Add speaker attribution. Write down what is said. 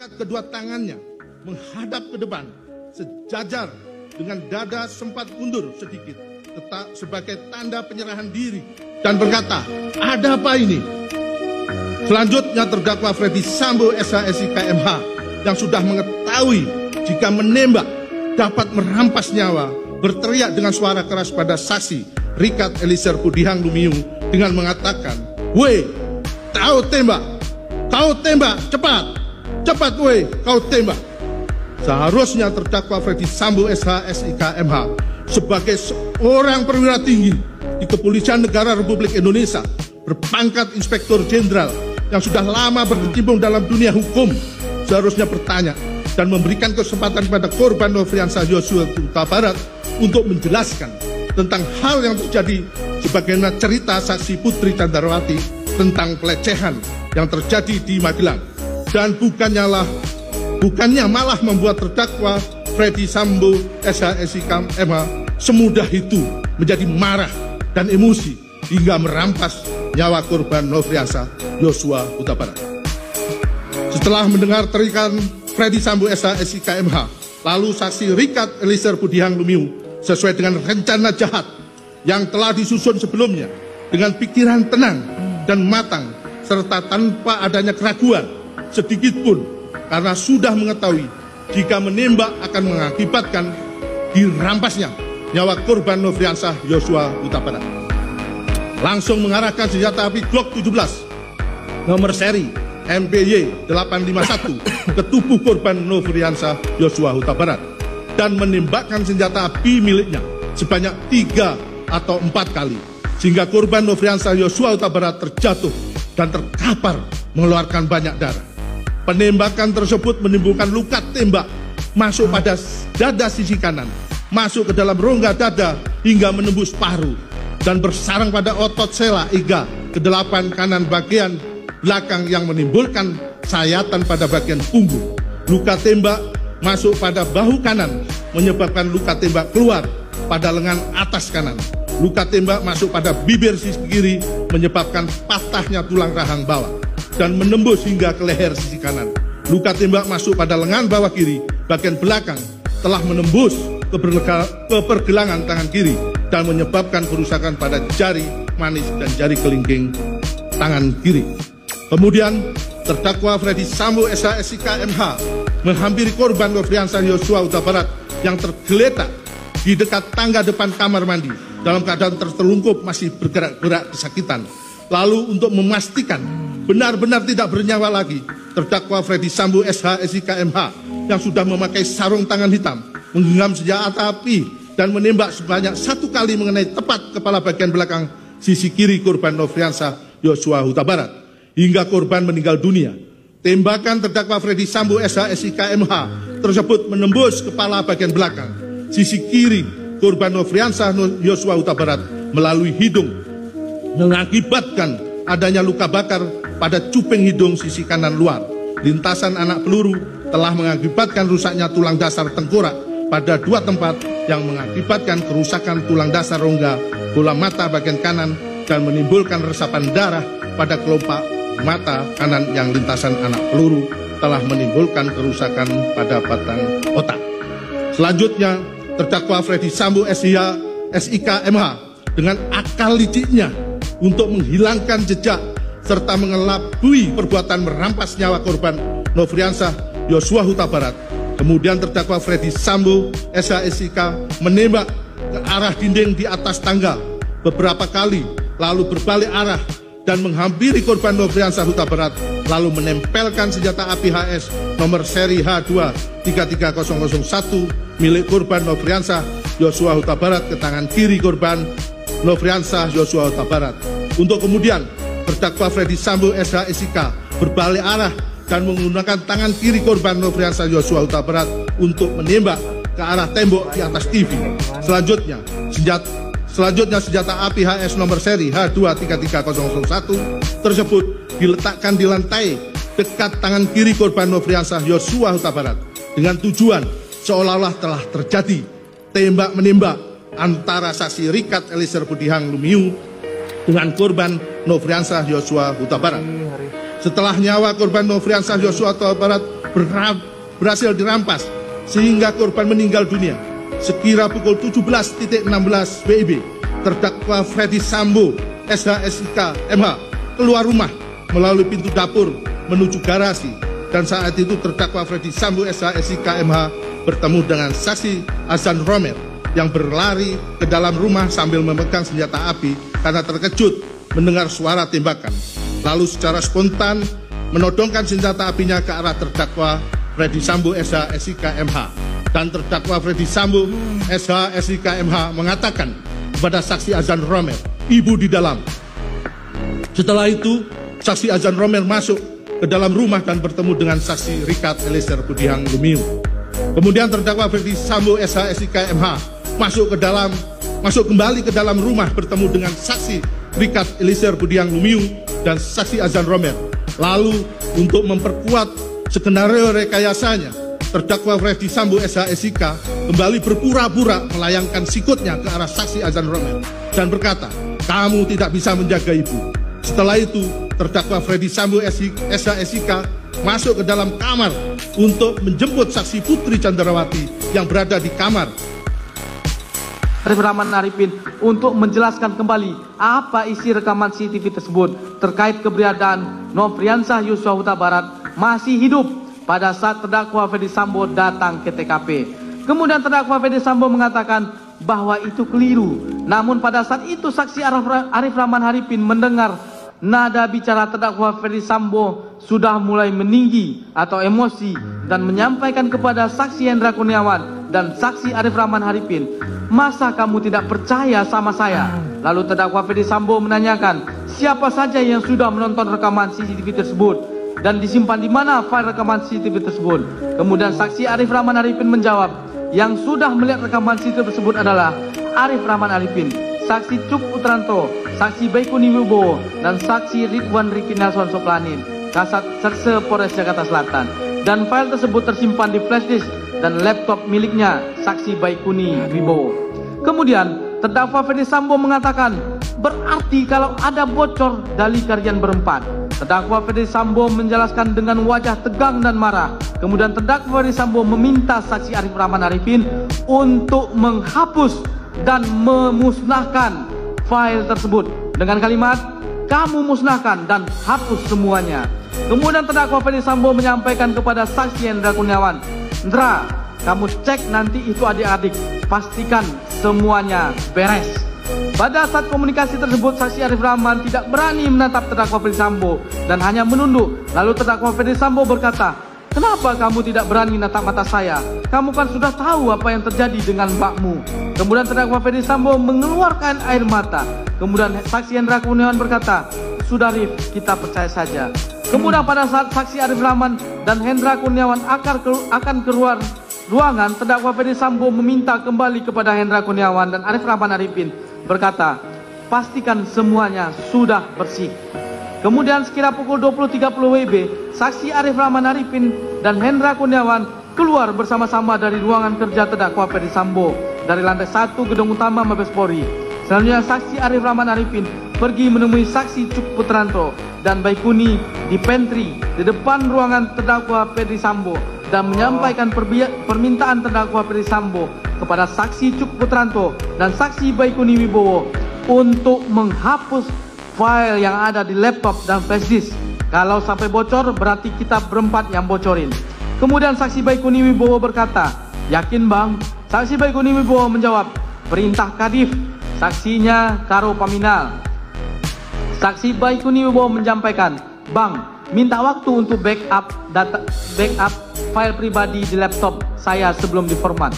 Speaker 1: Kedua tangannya menghadap ke depan, sejajar dengan dada sempat mundur sedikit, tetap sebagai tanda penyerahan diri, dan berkata, "Ada apa ini?" Selanjutnya terdakwa Ferdy Sambo SH-SIK MH yang sudah mengetahui jika menembak dapat merampas nyawa, berteriak dengan suara keras pada saksi Richard Eliezer Budiang Lumiu dengan mengatakan, "Weh, kau tembak, cepat! Cepat weh, kau tembak." Seharusnya terdakwa Ferdy Sambo SH-SIK MH sebagai seorang perwira tinggi di Kepolisian Negara Republik Indonesia berpangkat Inspektur Jenderal yang sudah lama berkecimpung dalam dunia hukum seharusnya bertanya dan memberikan kesempatan kepada korban Nofriansah Yosua Huta Barat untuk menjelaskan tentang hal yang terjadi sebagaimana cerita saksi Putri Candrawati tentang pelecehan yang terjadi di Magelang. Dan bukannya malah membuat terdakwa Ferdy Sambo SH-SIK MH semudah itu menjadi marah dan emosi hingga merampas nyawa korban Nofriansah Yosua Huta Barat. Setelah mendengar teriakan Ferdy Sambo SH-SIK MH, lalu saksi Richard Eliezer Budiang Lumiu sesuai dengan rencana jahat yang telah disusun sebelumnya dengan pikiran tenang dan matang serta tanpa adanya keraguan sedikit pun, karena sudah mengetahui jika menembak akan mengakibatkan dirampasnya nyawa korban Nofriansah Yosua Huta Barat. Langsung mengarahkan senjata api Glock 17 nomor seri MPY 851 ke tubuh korban Nofriansah Yosua Huta Barat dan menembakkan senjata api miliknya sebanyak 3 atau 4 kali sehingga korban Nofriansah Yosua Huta Barat terjatuh dan terkapar mengeluarkan banyak darah. Penembakan tersebut menimbulkan luka tembak masuk pada dada sisi kanan, masuk ke dalam rongga dada hingga menembus paru dan bersarang pada otot sela iga ke-8 kanan bagian belakang yang menimbulkan sayatan pada bagian punggung. Luka tembak masuk pada bahu kanan menyebabkan luka tembak keluar pada lengan atas kanan. Luka tembak masuk pada bibir sisi kiri menyebabkan patahnya tulang rahang bawah dan menembus hingga ke leher sisi kanan. Luka tembak masuk pada lengan bawah kiri bagian belakang telah menembus ke pergelangan tangan kiri dan menyebabkan kerusakan pada jari manis dan jari kelingking tangan kiri. Kemudian terdakwa Ferdy Sambo SH-SIK MH menghampiri korban Nofriansah Yosua Huta Barat yang tergeletak di dekat tangga depan kamar mandi dalam keadaan tertelungkup masih bergerak-gerak kesakitan. Lalu untuk memastikan benar-benar tidak bernyawa lagi, terdakwa Ferdy Sambo SH-SIK MH yang sudah memakai sarung tangan hitam menggenggam senjata api dan menembak sebanyak 1 kali mengenai tepat kepala bagian belakang sisi kiri korban Nofriansah Yosua Huta Barat hingga korban meninggal dunia. Tembakan terdakwa Ferdy Sambo SH-SIK MH tersebut menembus kepala bagian belakang sisi kiri korban Nofriansah Yosua Huta Barat melalui hidung, mengakibatkan adanya luka bakar pada cuping hidung sisi kanan luar. Lintasan anak peluru telah mengakibatkan rusaknya tulang dasar tengkorak pada 2 tempat yang mengakibatkan kerusakan tulang dasar rongga bola mata bagian kanan dan menimbulkan resapan darah pada kelopak mata kanan yang lintasan anak peluru telah menimbulkan kerusakan pada batang otak. Selanjutnya, terdakwa Ferdy Sambo SH-SIK MH dengan akal liciknya untuk menghilangkan jejak serta mengelabui perbuatan merampas nyawa korban Nofriansah Yosua Huta Barat. Kemudian terdakwa Ferdy Sambo SH-SIK menembak ke arah dinding di atas tangga beberapa kali, lalu berbalik arah dan menghampiri korban Nofriansah Huta Barat, lalu menempelkan senjata api HS nomor seri H2 33001 milik korban Nofriansah Yosua Huta Barat ke tangan kiri korban Nofriansah Yosua Huta Barat. Untuk kemudian terdakwa Ferdy Sambo SH-SIK berbalik arah dan menggunakan tangan kiri korban Nofriansah Yosua Huta Barat untuk menembak ke arah tembok di atas TV. Selanjutnya senjata api HS nomor seri H2 33001 tersebut diletakkan di lantai dekat tangan kiri korban Nofriansah Yosua Huta Barat dengan tujuan seolah-olah telah terjadi tembak-menembak antara saksi Richard Eliezer Budiang Lumiu dengan korban Nofriansah Yosua Huta Barat. Setelah nyawa korban Nofriansah Yosua Huta Barat berhasil dirampas sehingga korban meninggal dunia, sekira pukul 17.16 WIB, terdakwa Freddy Sambo SH/SIK MH keluar rumah melalui pintu dapur menuju garasi, dan saat itu terdakwa Freddy Sambo SH/SIK MH bertemu dengan saksi Azan Romer yang berlari ke dalam rumah sambil memegang senjata api karena terkejut mendengar suara tembakan. Lalu secara spontan menodongkan senjata apinya ke arah terdakwa Freddy Sambo SH/SIK MH, dan terdakwa Freddy Sambo SH/SIK MH mengatakan kepada saksi Azan Romer, "Ibu di dalam." Setelah itu saksi Azan Romer masuk ke dalam rumah dan bertemu dengan saksi Richard Eliezer Budiang Lumiu. Kemudian terdakwa Freddy Sambo SH/SIK MH masuk kembali ke dalam rumah bertemu dengan saksi Richard Eliezer Budiang Lumiu dan saksi Azan Romer. Lalu untuk memperkuat skenario rekayasanya, terdakwa Freddy Sambo SH/SIK kembali berpura-pura melayangkan sikutnya ke arah saksi Azan Romer dan berkata, "Kamu tidak bisa menjaga ibu." Setelah itu, terdakwa Freddy Sambo SH/SIK masuk ke dalam kamar untuk menjemput saksi Putri Chandrawati yang berada di kamar
Speaker 2: Arif Rahman Arifin untuk menjelaskan kembali apa isi rekaman CCTV tersebut terkait keberadaan Nofriansah Yosua Huta Barat masih hidup pada saat terdakwa Freddy Sambo datang ke TKP. Kemudian terdakwa Freddy Sambo mengatakan bahwa itu keliru. Namun pada saat itu saksi Arif Rahman Arifin mendengar nada bicara terdakwa Freddy Sambo sudah mulai meninggi atau emosi dan menyampaikan kepada saksi Hendra Kurniawan dan saksi Arif Rahman Arifin, "Masa kamu tidak percaya sama saya?" Lalu terdakwa Freddy Sambo menanyakan siapa saja yang sudah menonton rekaman CCTV tersebut dan disimpan di mana file rekaman CCTV tersebut. Kemudian saksi Arif Rahman Arifin menjawab, yang sudah melihat rekaman CCTV tersebut adalah Arif Rahman Arifin, saksi Cuk Putranto, saksi Baikuni Wibowo, dan saksi Ridwan Riki Nelson Soplanin, Kasat Serse Polres Jakarta Selatan. Dan file tersebut tersimpan di flash disk dan laptop miliknya saksi Baikuni Wibowo. Kemudian terdakwa Freddy Sambo mengatakan, berarti kalau ada bocor dari kalian berempat. Terdakwa Freddy Sambo menjelaskan dengan wajah tegang dan marah. Kemudian terdakwa Freddy Sambo meminta saksi Arif Rahman Arifin untuk menghapus dan memusnahkan file tersebut dengan kalimat, "Kamu musnahkan dan hapus semuanya." Kemudian terdakwa Freddy Sambo menyampaikan kepada saksi Hendra Kurniawan, "Hendra, kamu cek nanti itu adik-adik, pastikan semuanya beres." Pada saat komunikasi tersebut, saksi Arif Rahman tidak berani menatap terdakwa Freddy Sambo dan hanya menunduk. Lalu terdakwa Freddy Sambo berkata, "Kenapa kamu tidak berani menatap mata saya? Kamu kan sudah tahu apa yang terjadi dengan mbakmu." Kemudian terdakwa Freddy Sambo mengeluarkan air mata. Kemudian saksi Hendra Kurniawan berkata, "Sudah Rif, kita percaya saja." Kemudian pada saat saksi Arif Rahman dan Hendra Kurniawan akan keluar ruangan, terdakwa Freddy Sambo meminta kembali kepada Hendra Kurniawan dan Arif Rahman Arifin, berkata, "Pastikan semuanya sudah bersih." Kemudian sekira pukul 20.30 WIB, saksi Arif Rahman Arifin dan Hendra Kurniawan keluar bersama-sama dari ruangan kerja terdakwa Freddy Sambo dari lantai 1 gedung utama Mabes Polri. Selanjutnya saksi Arif Rahman Arifin pergi menemui saksi Cuk Putranto dan Baikuni di pantry di depan ruangan terdakwa Freddy Sambo dan menyampaikan permintaan terdakwa Freddy Sambo kepada saksi Cuk Putranto dan saksi Baikuni Wibowo untuk menghapus file yang ada di laptop dan flash disk. Kalau sampai bocor berarti kita berempat yang bocorin. Kemudian saksi Baikuni Wibowo berkata, "Yakin bang?" Saksi Baikuni Wibowo menjawab, "Perintah Kadif." Saksinya Karo Paminal. Saksi Baikuni Wibowo menyampaikan, "Bang, minta waktu untuk backup file pribadi di laptop saya sebelum diformat."